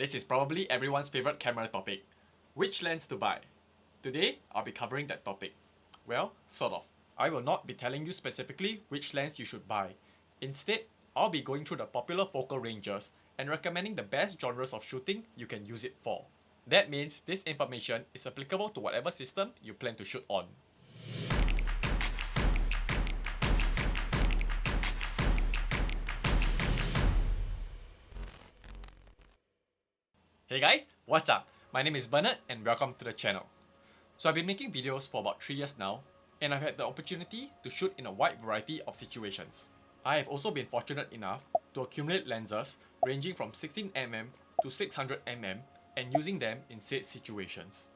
This is probably everyone's favorite camera topic. Which lens to buy? Today, I'll be covering that topic. Well, sort of. I will not be telling you specifically which lens you should buy. Instead, I'll be going through the popular focal ranges and recommending the best genres of shooting you can use it for. That means this information is applicable to whatever system you plan to shoot on. Hey guys, what's up? My name is Bernard and welcome to the channel. So I've been making videos for about 3 years now, and I've had the opportunity to shoot in a wide variety of situations. I have also been fortunate enough to accumulate lenses ranging from 16mm to 600mm and using them in said situations.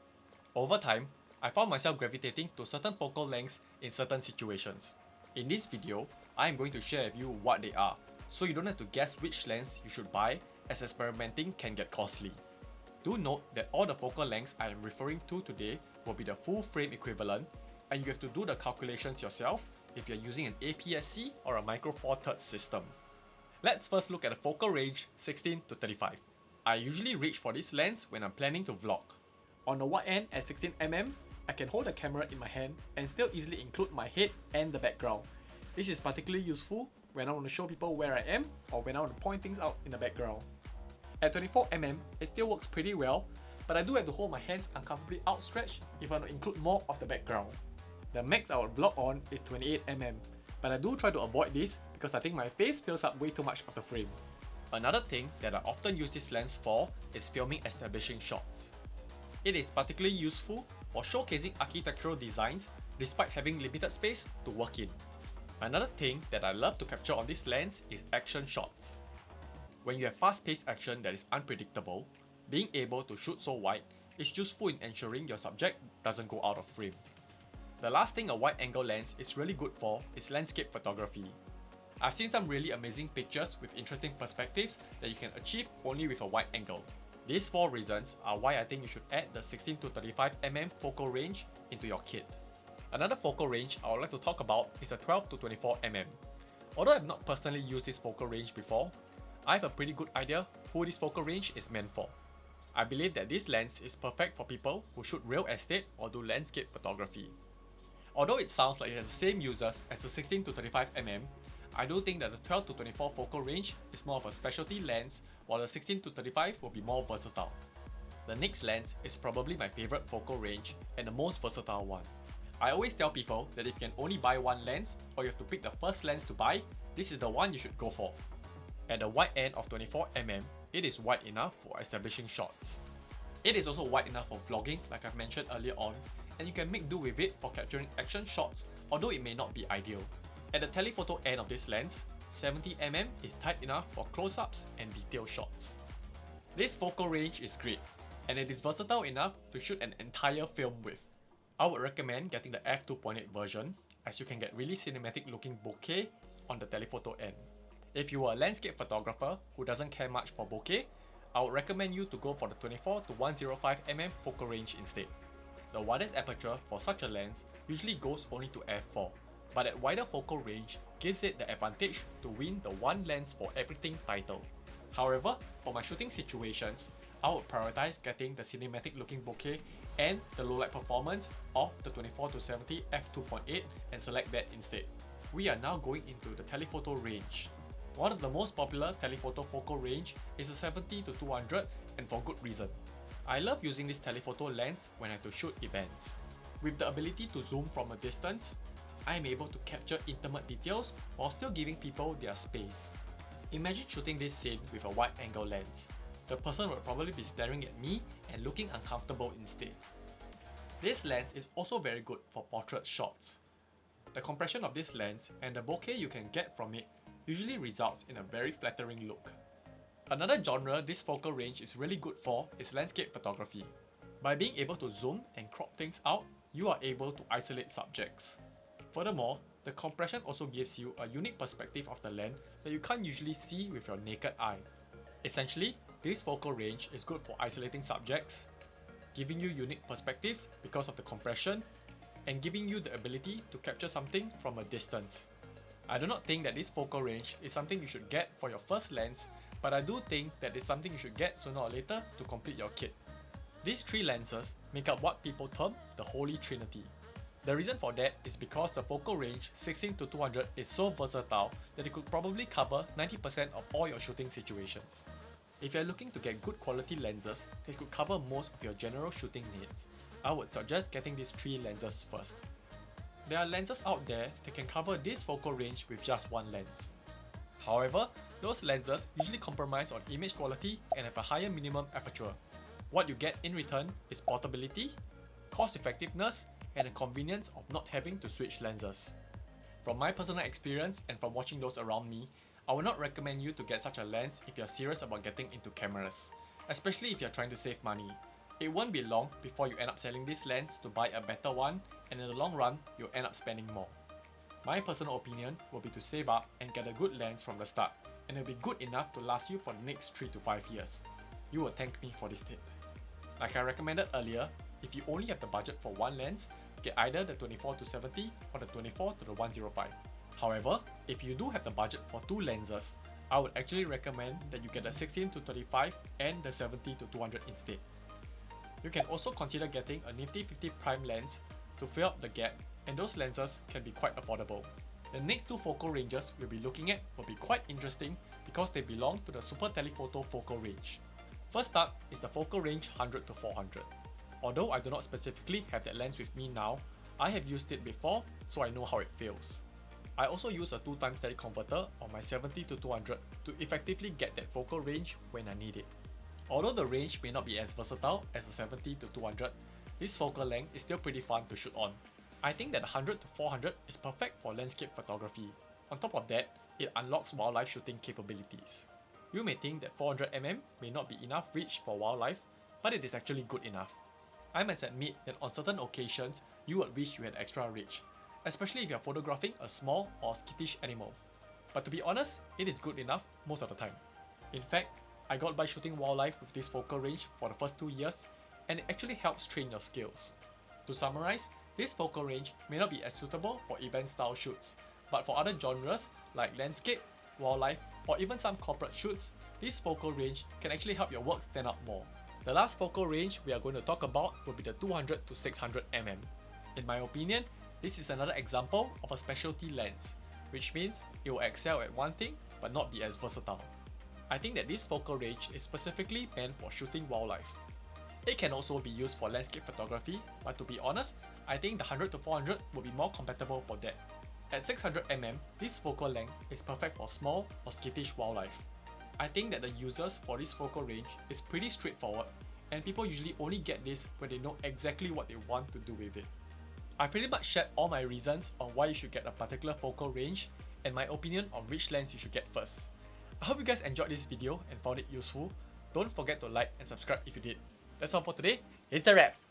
Over time, I found myself gravitating to certain focal lengths in certain situations. In this video, I am going to share with you what they are, so you don't have to guess which lens you should buy, as experimenting can get costly. Do note that all the focal lengths I am referring to today will be the full frame equivalent, and you have to do the calculations yourself if you're using an APS-C or a micro four thirds system. Let's first look at the focal range 16 to 35. I usually reach for this lens when I'm planning to vlog. On the wide end at 16mm, I can hold the camera in my hand and still easily include my head and the background. This is particularly useful when I want to show people where I am or when I want to point things out in the background. At 24mm, it still works pretty well, but I do have to hold my hands uncomfortably outstretched if I want to include more of the background. The max I would vlog on is 28mm, but I do try to avoid this because I think my face fills up way too much of the frame. Another thing that I often use this lens for is filming establishing shots. It is particularly useful for showcasing architectural designs despite having limited space to work in. Another thing that I love to capture on this lens is action shots. When you have fast-paced action that is unpredictable, being able to shoot so wide is useful in ensuring your subject doesn't go out of frame. The last thing a wide-angle lens is really good for is landscape photography. I've seen some really amazing pictures with interesting perspectives that you can achieve only with a wide angle. These 4 reasons are why I think you should add the 16 to 35mm focal range into your kit. Another focal range I would like to talk about is the 12 to 24mm. Although I've not personally used this focal range before, I have a pretty good idea who this focal range is meant for. I believe that this lens is perfect for people who shoot real estate or do landscape photography. Although it sounds like it has the same users as the 16 to 35mm, I do think that the 12 to 24 focal range is more of a specialty lens, while the 16 to 35 will be more versatile. The next lens is probably my favorite focal range and the most versatile one. I always tell people that if you can only buy one lens, or you have to pick the first lens to buy, this is the one you should go for. At the wide end of 24mm, it is wide enough for establishing shots. It is also wide enough for vlogging, like I've mentioned earlier on, and you can make do with it for capturing action shots, although it may not be ideal. At the telephoto end of this lens, 70mm is tight enough for close-ups and detail shots. This focal range is great, and it is versatile enough to shoot an entire film with. I would recommend getting the f2.8 version, as you can get really cinematic looking bokeh on the telephoto end. If you are a landscape photographer who doesn't care much for bokeh, I would recommend you to go for the 24 to 105mm focal range instead. The widest aperture for such a lens usually goes only to f4, but at wider focal range gives it the advantage to win the one lens for everything title. However, for my shooting situations, I would prioritize getting the cinematic looking bokeh and the low light performance of the 24 to 70 f2.8 and select that instead. We are now going into the telephoto range. One of the most popular telephoto focal range is the 70 to 200, and for good reason. I love using this telephoto lens when I have to shoot events. With the ability to zoom from a distance, I am able to capture intimate details while still giving people their space. Imagine shooting this scene with a wide-angle lens. The person would probably be staring at me and looking uncomfortable instead. This lens is also very good for portrait shots. The compression of this lens and the bokeh you can get from it usually results in a very flattering look. Another genre this focal range is really good for is landscape photography. By being able to zoom and crop things out, you are able to isolate subjects. Furthermore, the compression also gives you a unique perspective of the land that you can't usually see with your naked eye. Essentially, this focal range is good for isolating subjects, giving you unique perspectives because of the compression, and giving you the ability to capture something from a distance. I do not think that this focal range is something you should get for your first lens, but I do think that it's something you should get sooner or later to complete your kit. These three lenses make up what people term the holy trinity. The reason for that is because the focal range 16 to 200 is so versatile that it could probably cover 90% of all your shooting situations. If you're looking to get good quality lenses that could cover most of your general shooting needs, I would suggest getting these three lenses first. There are lenses out there that can cover this focal range with just one lens. However, those lenses usually compromise on image quality and have a higher minimum aperture. What you get in return is portability, cost effectiveness, and the convenience of not having to switch lenses. From my personal experience and from watching those around me, I would not recommend you to get such a lens if you're serious about getting into cameras, especially if you're trying to save money. It won't be long before you end up selling this lens to buy a better one, and in the long run, you'll end up spending more. My personal opinion will be to save up and get a good lens from the start, and it'll be good enough to last you for the next 3 to 5 years. You will thank me for this tip. Like I recommended earlier, if you only have the budget for one lens, get either the 24 to 70 or the 24 to the 105. However, if you do have the budget for two lenses, I would actually recommend that you get the 16 to 35 and the 70 to 200 instead. You can also consider getting a nifty 50 prime lens to fill up the gap, and those lenses can be quite affordable. The next two focal ranges we'll be looking at will be quite interesting because they belong to the super telephoto focal range. First up is the focal range 100 to 400. Although I do not specifically have that lens with me now, I have used it before, so I know how it feels. I also use a 2x teleconverter on my 70 to 200 to effectively get that focal range when I need it. Although the range may not be as versatile as the 70 to 200, this focal length is still pretty fun to shoot on. I think that 100 to 400 is perfect for landscape photography. On top of that, it unlocks wildlife shooting capabilities. You may think that 400mm may not be enough reach for wildlife, but it is actually good enough. I must admit that on certain occasions, you would wish you had extra reach, especially if you are photographing a small or skittish animal. But to be honest, it is good enough most of the time. In fact, I got by shooting wildlife with this focal range for the first 2 years, and it actually helps train your skills. To summarize, this focal range may not be as suitable for event style shoots, but for other genres like landscape, wildlife, or even some corporate shoots, this focal range can actually help your work stand out more. The last focal range we are going to talk about will be the 200 to 600mm. In my opinion, this is another example of a specialty lens, which means it will excel at one thing but not be as versatile. I think that this focal range is specifically meant for shooting wildlife. It can also be used for landscape photography, but to be honest, I think the 100 to 400 will be more compatible for that. At 600mm, this focal length is perfect for small or skittish wildlife. I think that the users for this focal range is pretty straightforward, and people usually only get this when they know exactly what they want to do with it. I pretty much shared all my reasons on why you should get a particular focal range and my opinion on which lens you should get first. I hope you guys enjoyed this video and found it useful. Don't forget to like and subscribe if you did. That's all for today. It's a wrap!